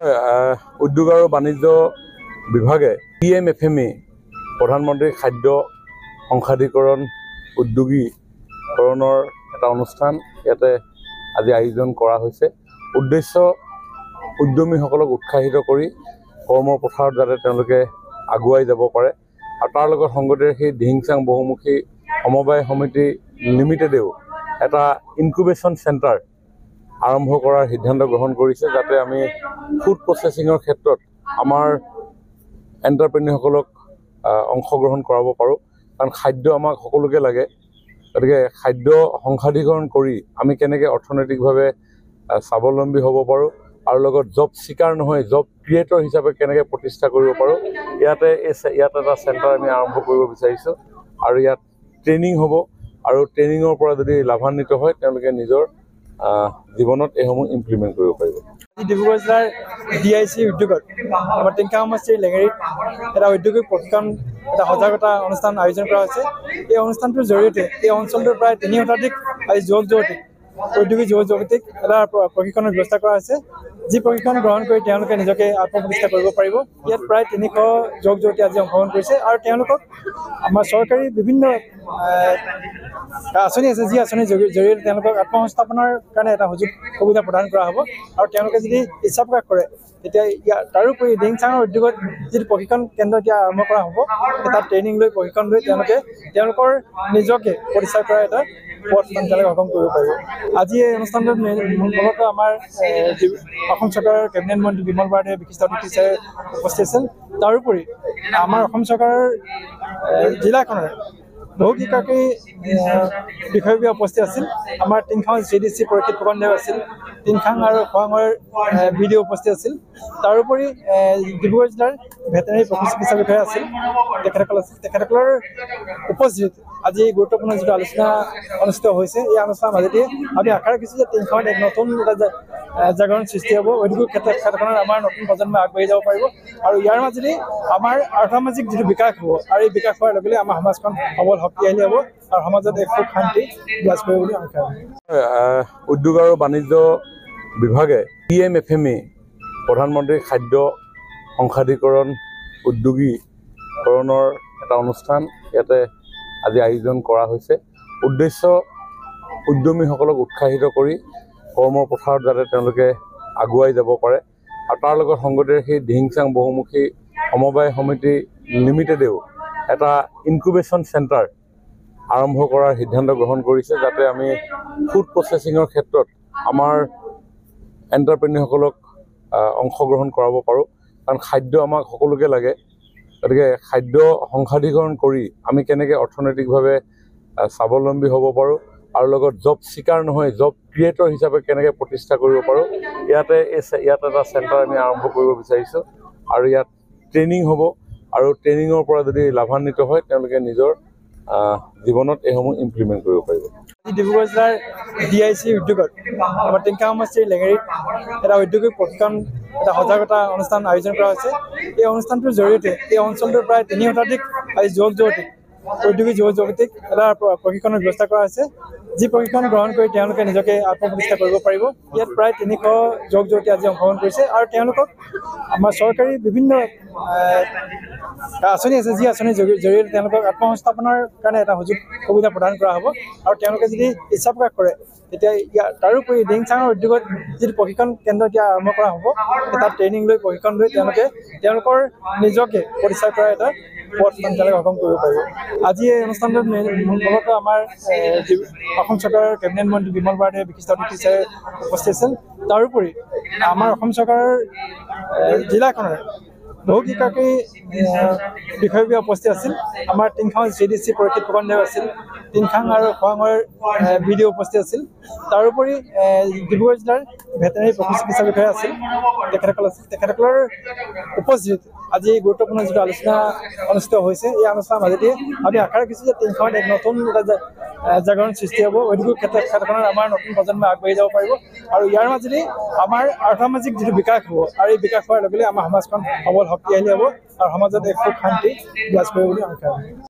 উদ্যোগ আৰু বাণিজ্য বিভাগে PMFME প্ৰধানমন্ত্ৰী খাদ্য সংসাধীকৰণ উদ্যোগীকৰণৰ এটা অনুষ্ঠান ইয়াতে আজি আয়োজন কৰা হৈছে। উদ্দেশ্য উদ্যমীসকলক উৎসাহিত কৰি কৰ্মৰ পথাৰত যাতে তেওঁলোকে আগুৱাই যাব পাৰে আৰু তাৰ লগত সংগতি ৰাখি দিহিংচাং বহুমুখী সমবায় সমিতি লিমিটেডেও এটা ইনকুবেশ্যন চেণ্টাৰ আৰম্ভ কৰাৰ সিদ্ধান্ত গ্ৰহণ কৰিছে, যাতে আমি ফুড প্ৰচেছিঙৰ ক্ষেত্ৰত আমাৰ এণ্টাৰপ্ৰেনিয়ৰসকলক অংশগ্ৰহণ কৰাব পাৰোঁ। কাৰণ খাদ্য আমাক সকলোকে লাগে, গতিকে খাদ্য সংসাধীকৰণ কৰি আমি কেনেকৈ অৰ্থনৈতিকভাৱে স্বাৱলম্বী হ'ব পাৰোঁ আৰু লগত জব চিকাৰ নহয় জব ক্ৰিয়েটৰ হিচাপে কেনেকৈ প্ৰতিষ্ঠা কৰিব পাৰোঁ, ইয়াত এটা চেণ্টাৰ আমি আৰম্ভ কৰিব বিচাৰিছোঁ আৰু ইয়াত ট্ৰেইনিং হ'ব আৰু ট্ৰেইনিঙৰ পৰা যদি লাভান্বিত হয় তেওঁলোকে নিজৰ জীৱনত এইসমূহ ইমপ্লিমেণ্ট কৰিব পাৰিব। ডিব্ৰুগড় জিলাৰ DIC উদ্যোগত আমাৰ টিংখাং সমষ্টিৰ লেঙেৰীত এটা ঔদ্যোগিক প্ৰশিক্ষণ এটা সজাগতা অনুষ্ঠান আয়োজন কৰা হৈছে। এই অনুষ্ঠানটোৰ জৰিয়তে এই অঞ্চলটোৰ প্ৰায় ৩ শতাধিক আজি যুৱক যুৱতীক ঔদ্যোগিক যুৱক যুৱতীক এটা প্ৰশিক্ষণৰ ব্যৱস্থা কৰা হৈছে, যি প্ৰশিক্ষণ গ্ৰহণ কৰি তেওঁলোকে নিজকে আত্মপ্ৰতিষ্ঠা কৰিব পাৰিব। ইয়াত প্ৰায় ৩০০ যুৱক যুৱতী আজি অংশগ্ৰহণ কৰিছে আৰু তেওঁলোকক আমাৰ চৰকাৰী বিভিন্ন আঁচনি আছে, যি আঁচনিৰ জৰিয়তে তেওঁলোকক আত্মসংস্থাপনৰ কাৰণে এটা সুবিধা প্ৰদান কৰা হ'ব আৰু তেওঁলোকে যদি ইচ্ছা প্ৰকাশ কৰে তেতিয়া তাৰোপৰি দিহিংচাঙৰ উদ্যোগত যিটো প্ৰশিক্ষণ কেন্দ্ৰ এতিয়া আৰম্ভ কৰা হ'ব, তাত ট্ৰেইনিং লৈ প্ৰশিক্ষণ লৈ তেওঁলোকৰ নিজকে প্ৰতিষ্ঠা কৰা এটা পথ তেওঁলোকে সক্ষম কৰিব পাৰিব। আজি এই অনুষ্ঠানটোত মূলতঃ আমাৰ অসম চৰকাৰৰ কেবিনেট মন্ত্ৰী বিমল বৰাদে বিশিষ্ট অতিথি হিচাপে উপস্থিত আছিল। তাৰোপৰি আমাৰ অসম চৰকাৰৰ জিলাখনৰ বহু কেইগৰাকী বিষয়ববীয়া উপস্থিত আছিল। আমাৰ টিংখাং CDC পৰীক্ষিত ফুকনদেৱ আছিল, টিংখাং আৰু খোৱাঙৰ BDO উপস্থিত আছিল। তাৰোপৰি ডিব্ৰুগড় জিলাৰ ভেটেনেৰী পশু চিকিৎসা বিষয়া আছিল, তেখেতসকলৰ উপস্থিত আজি গুৰুত্বপূৰ্ণ যিটো আলোচনা অনুষ্ঠিত হৈছে। এই আলোচনাৰ মাজেদি আমি আশা ৰাখিছোঁ যে টিংখাঙত এক নতুন এটা জাগৰণ সৃষ্টি হ'ব, ঔদ্যোগিক ক্ষেত্ৰখনত আমাৰ নতুন প্ৰজন্ম আগবাঢ়ি যাব পাৰিব আৰু ইয়াৰ মাজেদি আমাৰ আৰ্থসামাজিক যিটো বিকাশ হ'ব আৰু এই বিকাশ হোৱাৰ লগে লগে আমাৰ সমাজখন সবল শক্তিশালী হ'ব আৰু সমাজত এক সুখ শান্তি বিৰাজ কৰিব বুলি আশা ৰাখিছোঁ। উদ্যোগ আৰু বাণিজ্য বিভাগে PMFME প্ৰধানমন্ত্ৰী খাদ্য সংসাধীকৰণ উদ্যোগীকৰণৰ এটা অনুষ্ঠান ইয়াতে আজি আয়োজন কৰা হৈছে। উদ্দেশ্য উদ্যমীসকলক উৎসাহিত কৰি কৰ্মৰ পথাৰত যাতে তেওঁলোকে আগুৱাই যাব পাৰে আৰু তাৰ লগত সংগতি ৰাখি দিহিংচাং বহুমুখী সমবায় সমিতি লিমিটেডেও এটা ইনকুবেশ্যন চেণ্টাৰ আৰম্ভ কৰাৰ সিদ্ধান্ত গ্ৰহণ কৰিছে, যাতে আমি ফুড প্ৰচেছিঙৰ ক্ষেত্ৰত আমাৰ এণ্টাৰপ্ৰেনিয়ৰসকলক অংশগ্ৰহণ কৰাব পাৰোঁ। কাৰণ খাদ্য আমাক সকলোকে লাগে, গতিকে খাদ্য সংসাধীকৰণ কৰি আমি কেনেকৈ অৰ্থনৈতিকভাৱে স্বাৱলম্বী হ'ব পাৰোঁ আৰু লগত জব চিকাৰ নহয় জব ক্ৰিয়েটৰ হিচাপে কেনেকৈ প্ৰতিষ্ঠা কৰিব পাৰোঁ, ইয়াত এটা চেণ্টাৰ আমি আৰম্ভ কৰিব বিচাৰিছোঁ আৰু ইয়াত ট্ৰেইনিং হ'ব আৰু ট্ৰেইনিঙৰ পৰা যদি লাভান্বিত হয় তেওঁলোকে নিজৰ জীৱনত এইসমূহ ইমপ্লিমেণ্ট কৰিব পাৰিব। ডিব্ৰুগড় জিলাৰ DIC উদ্যোগত আমাৰ টিংখাং সমষ্টিৰ লেঙেৰীত এটা ঔদ্যোগিক প্ৰশিক্ষণ এটা সজাগতা অনুষ্ঠান আয়োজন কৰা হৈছে। এই অনুষ্ঠানটোৰ জৰিয়তে এই অঞ্চলটোৰ প্ৰায় ৩০ শতাধিক আজি যুৱক যুৱতীক ঔদ্যোগিক যুৱক যুৱতীক এটা প্ৰশিক্ষণৰ ব্যৱস্থা কৰা হৈছে, যি প্ৰশিক্ষণ গ্ৰহণ কৰি তেওঁলোকে নিজকে আত্মপ্ৰতিষ্ঠা কৰিব পাৰিব। ইয়াত প্ৰায় ৩০০ যুৱক যুৱতী আজি অংশগ্ৰহণ কৰিছে আৰু তেওঁলোকক আমাৰ চৰকাৰী বিভিন্ন আঁচনি আছে, যি আঁচনিৰ জৰিয়তে তেওঁলোকক আত্মসংস্থাপনৰ কাৰণে এটা সুবিধা প্ৰদান কৰা হ'ব আৰু তেওঁলোকে যদি ইচ্ছা প্ৰকাশ কৰে তেতিয়া তাৰোপৰি দিহিংচাঙৰ উদ্যোগত যিটো প্ৰশিক্ষণ কেন্দ্ৰ এতিয়া আৰম্ভ কৰা হ'ব, তাত ট্ৰেইনিং লৈ প্ৰশিক্ষণ লৈ তেওঁলোকৰ নিজকে প্ৰতিষ্ঠা কৰা এটা পথ তেওঁলোকে সক্ষম কৰিব পাৰিব। আজি এই অনুষ্ঠানটোত মূলতঃ আমাৰ অসম চৰকাৰৰ কেবিনেট মন্ত্ৰী বিমল বৰাদে বিশিষ্ট অতিথি হিচাপে উপস্থিত আছিল। তাৰোপৰি আমাৰ অসম চৰকাৰৰ জিলাখনৰ বহু কেইগৰাকী বিষয়ববীয়া উপস্থিত আছিল। আমাৰ টিংখাং CDC পৰীক্ষিত ফুকনদেৱ আছিল, টিংখাং আৰু খোৱাঙৰ BDO উপস্থিত আছিল। তাৰোপৰি ডিব্ৰুগড় জিলাৰ ভেটেনেৰী পশু চিকিৎসা বিষয়া আছিল, তেখেতসকলৰ উপস্থিত আজি গুৰুত্বপূৰ্ণ যিটো আলোচনা অনুষ্ঠিত হৈছে। এই আলোচনাৰ মাজেদি আমি আশা ৰাখিছোঁ যে টিংখাঙত এক নতুন এটা জাগৰণ সৃষ্টি হ'ব, ঔদ্যোগিক ক্ষেত্ৰখনত আমাৰ নতুন প্ৰজন্ম আগবাঢ়ি যাব পাৰিব আৰু ইয়াৰ মাজেদি আমাৰ আৰ্থসামাজিক যিটো বিকাশ হ'ব আৰু এই বিকাশ হোৱাৰ লগে লগে আমাৰ সমাজখন সবল শক্তিশালী হ'ব আৰু সমাজত এক সুখ শান্তি বিৰাজ কৰিব বুলি আশা ৰাখিছোঁ।